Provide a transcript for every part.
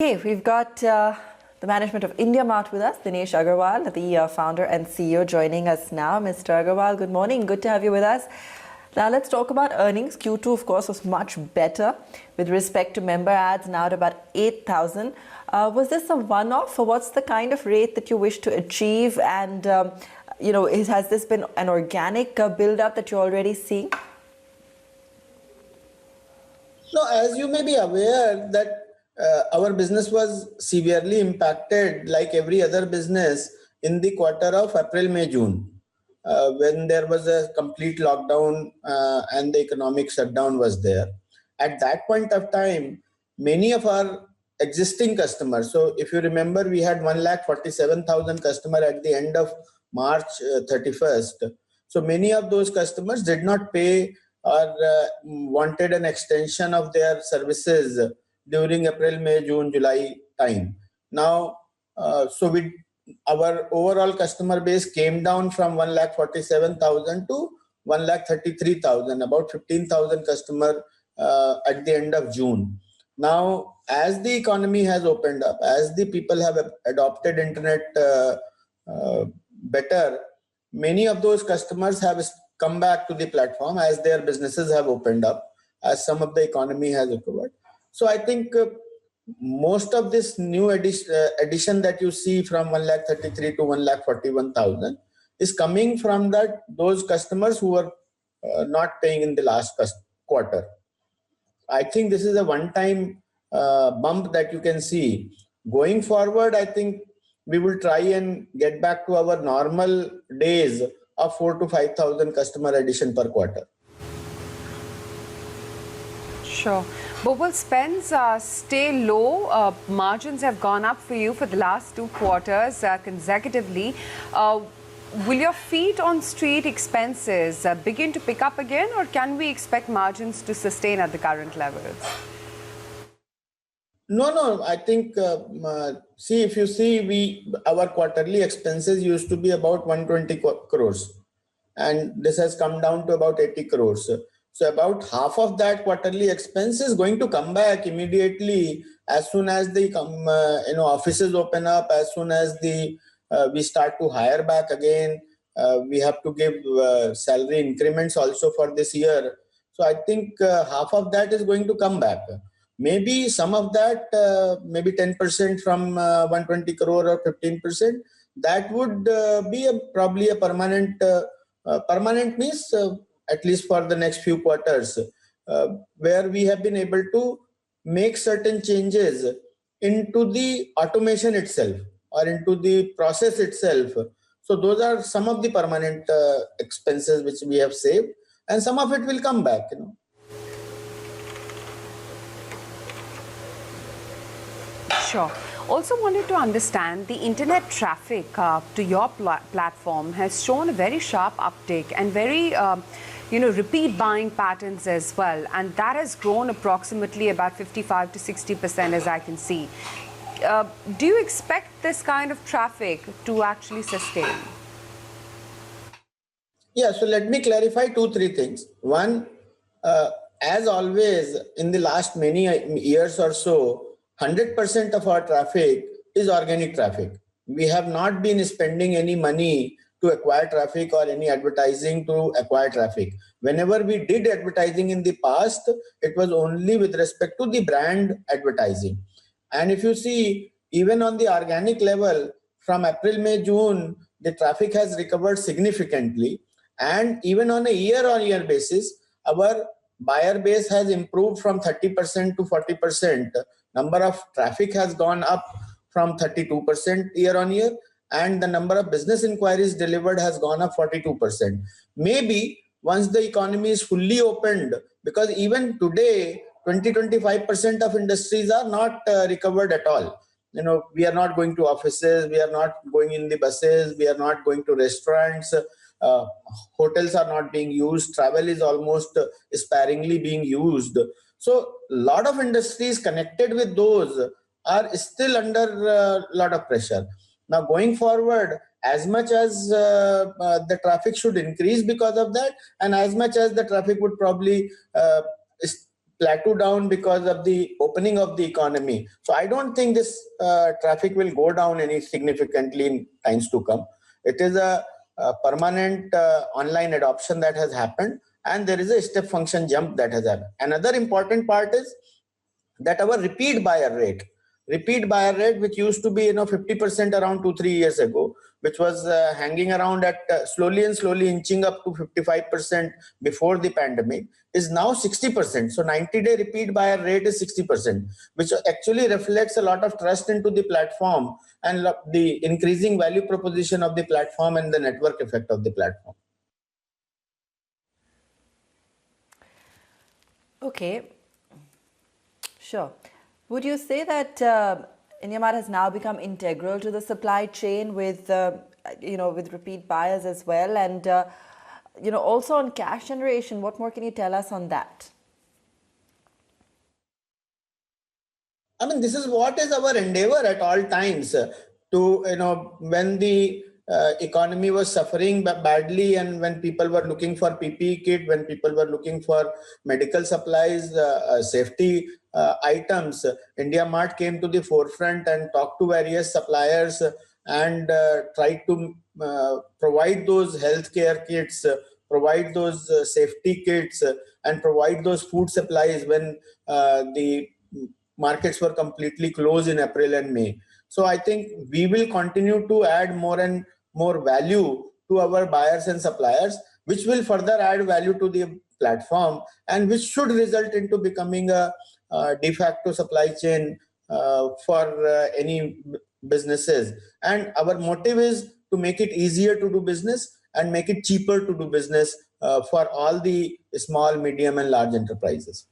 Okay, we've got the management of IndiaMART with us, Dinesh Agarwal, the founder and CEO, joining us now. Mr. Agarwal, good morning. Good to have you with us. Now let's talk about earnings. Q2, of course, was much better with respect to member ads, now at about 8,000. Was this a one-off, or what's the kind of rate that you wish to achieve? And, has this been an organic build-up that you're already seeing? No, as you may be aware that our business was severely impacted like every other business in the quarter of April, May, June, when there was a complete lockdown and the economic shutdown was there. At that point of time, many of our existing customers, so if you remember, we had 1,47,000 customers at the end of March 31st. So many of those customers did not pay or wanted an extension of their services during April, May, June, July time. Now, our overall customer base came down from 1,47,000 to 1,33,000, about 15,000 customers at the end of June. Now, as the economy has opened up, as the people have adopted internet better, many of those customers have come back to the platform as their businesses have opened up, as some of the economy has recovered. So I think most of this new addition that you see from 1,33,000 to 1,41,000 is coming from those customers who are not paying in the last quarter. I think this is a one-time bump that you can see. Going forward, I think we will try and get back to our normal days of 4,000 to 5,000 customer addition per quarter. Sure. But will spends stay low? Margins have gone up for you for the last 2 quarters consecutively. Will your feet on street expenses begin to pick up again, or can we expect margins to sustain at the current levels? No. I think, see, if you see, our quarterly expenses used to be about 120 crores. And this has come down to about 80 crores. So about half of that quarterly expense is going to come back immediately as soon as the offices open up, as soon as we start to hire back again. We have to give salary increments also for this year. So I think half of that is going to come back. Maybe some of that, maybe 10% from 120 crore or 15%, that would be probably a permanent means, at least for the next few quarters, where we have been able to make certain changes into the automation itself or into the process itself. So those are some of the permanent expenses which we have saved, and some of it will come back, Sure. Also wanted to understand the internet traffic to your platform has shown a very sharp uptick and very, repeat buying patterns as well. And that has grown approximately about 55 to 60% as I can see. Do you expect this kind of traffic to actually sustain? Yeah, so let me clarify 2-3 things. One, as always, in the last many years or so, 100% of our traffic is organic traffic. We have not been spending any money to acquire traffic or any advertising to acquire traffic. Whenever we did advertising in the past, it was only with respect to the brand advertising. And if you see, even on the organic level, from April, May, June, the traffic has recovered significantly. And even on a year-on-year basis, our buyer base has improved from 30% to 40%. Number of traffic has gone up from 32% year-on-year, and the number of business inquiries delivered has gone up 42%. Maybe once the economy is fully opened, because even today, 20-25% of industries are not recovered at all. We are not going to offices, we are not going in the buses, we are not going to restaurants, hotels are not being used, travel is almost sparingly being used. So a lot of industries connected with those are still under a lot of pressure. Now going forward, as much as the traffic should increase because of that, and as much as the traffic would probably plateau down because of the opening of the economy. So I don't think this traffic will go down any significantly in times to come. It is a permanent online adoption that has happened, and there is a step function jump that has happened. Another important part is that our repeat buyer rate, which used to be 50% around 2-3 years ago, which was hanging around at slowly and slowly inching up to 55% before the pandemic, is now 60%. So 90-day repeat buyer rate is 60%, which actually reflects a lot of trust into the platform and the increasing value proposition of the platform and the network effect of the platform. Okay, sure. Would you say that IndiaMART has now become integral to the supply chain with, with repeat buyers as well? And, also on cash generation, what more can you tell us on that? I mean, this is what is our endeavor at all times to, when the economy was suffering badly, and when people were looking for PPE kit, when people were looking for medical supplies, safety items, IndiaMART came to the forefront and talked to various suppliers and tried to provide those healthcare kits, provide those safety kits, and provide those food supplies when the markets were completely closed in April and May. So I think we will continue to add more and more value to our buyers and suppliers, which will further add value to the platform, and which should result into becoming a de facto supply chain for any businesses. And our motive is to make it easier to do business and make it cheaper to do business for all the small, medium, and large enterprises.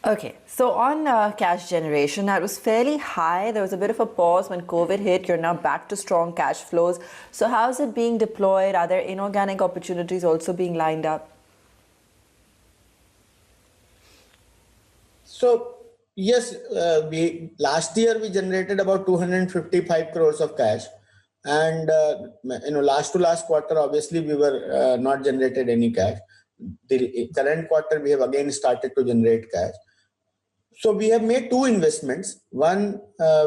Okay, so on cash generation, that was fairly high. There was a bit of a pause when COVID hit. You're now back to strong cash flows. So how is it being deployed? Are there inorganic opportunities also being lined up? So yes, last year we generated about 255 crores of cash, and last to last quarter, obviously we were not generated any cash. The current quarter we have again started to generate cash. So we have made two investments. One,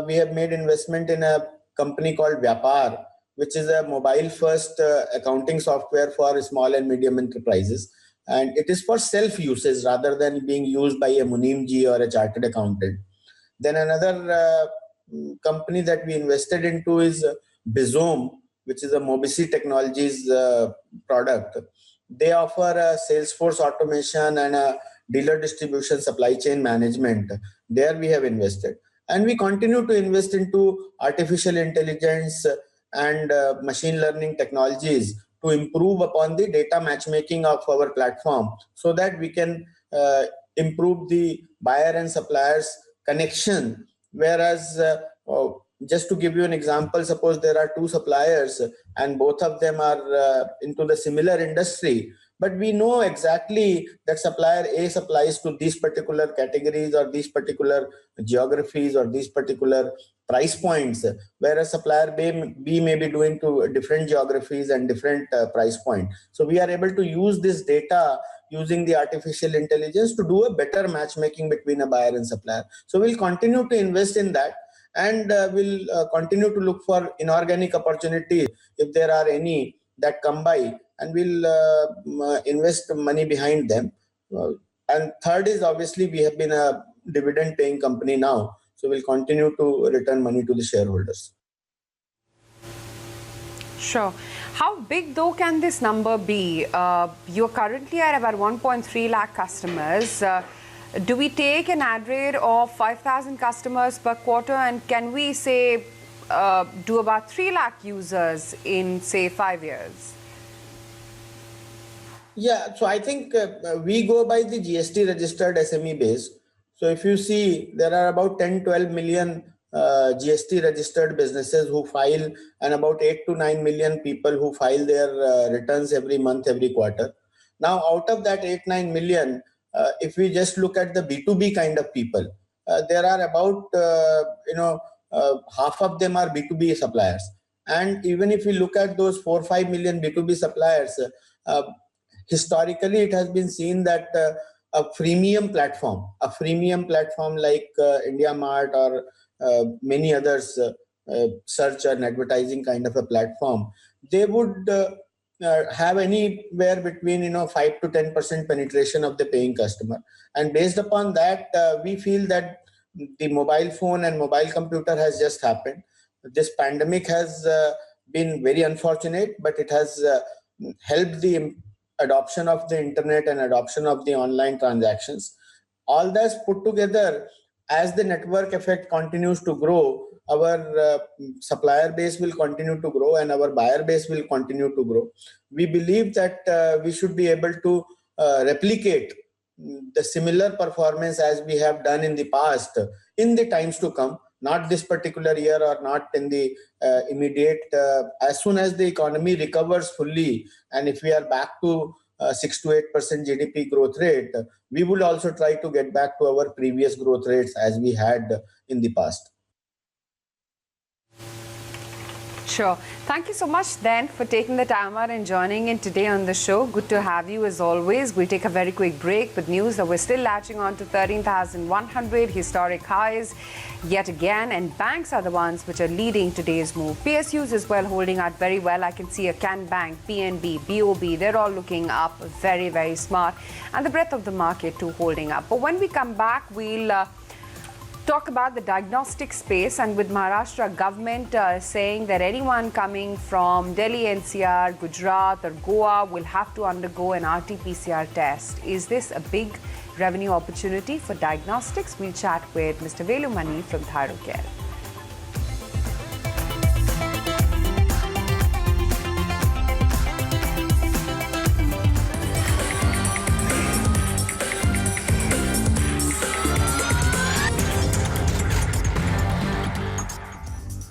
we have made investment in a company called Vyapar, which is a mobile first accounting software for small and medium enterprises. And it is for self usage rather than being used by a Munimji or a chartered accountant. Then another company that we invested into is Bizome, which is a Mobisi Technologies product. They offer a Salesforce automation and a dealer distribution supply chain management. There we have invested. And we continue to invest into artificial intelligence and machine learning technologies to improve upon the data matchmaking of our platform, so that we can improve the buyer and suppliers connection. Whereas just to give you an example, suppose there are two suppliers and both of them are into the similar industry, but we know exactly that supplier A supplies to these particular categories or these particular geographies or these particular price points, whereas supplier B may be doing to different geographies and different price point. So we are able to use this data using the artificial intelligence to do a better matchmaking between a buyer and supplier. So we'll continue to invest in that, and we'll continue to look for inorganic opportunities if there are any that come by, and we'll invest money behind them. And third is, obviously we have been a dividend paying company now, so we'll continue to return money to the shareholders. Sure. How big though can this number be? You're currently at about 1.3 lakh customers. Do we take an ad rate of 5,000 customers per quarter, and can we say do about 3 lakh users in say 5 years? Yeah, so I think we go by the GST registered SME base. So if you see, there are about 10-12 million GST registered businesses who file, and about 8 to 9 million people who file their returns every month, every quarter. Now, out of that 8-9 million, if we just look at the B2B kind of people, there are about half of them are B2B suppliers. And even if we look at those 4-5 million B2B suppliers, Historically, it has been seen that a freemium platform like IndiaMART or many others, search and advertising kind of a platform, they would have anywhere between 5 to 10% penetration of the paying customer. And based upon that, we feel that the mobile phone and mobile computer has just happened. This pandemic has been very unfortunate, but it has helped the adoption of the internet and adoption of the online transactions. All this put together, as the network effect continues to grow, our supplier base will continue to grow and our buyer base will continue to grow. We believe that we should be able to replicate the similar performance as we have done in the past in the times to come, not this particular year or not in the immediate. As soon as the economy recovers fully, and if we are back to 6 to 8% GDP growth rate, we will also try to get back to our previous growth rates as we had in the past. Sure. Thank you so much then for taking the time out and joining in today on the show. Good to have you as always. We'll take a very quick break with news that we're still latching on to 13,100 historic highs yet again, and banks are the ones which are leading today's move. PSUs as well holding out very well. I can see a Can Bank, PNB, BOB, they're all looking up very, very smart, and the breadth of the market too holding up. But when we come back, we'll talk about the diagnostic space, and with Maharashtra government saying that anyone coming from Delhi NCR, Gujarat or Goa will have to undergo an RT-PCR test. Is this a big revenue opportunity for diagnostics? We'll chat with Mr. Velumani from Thyrocare.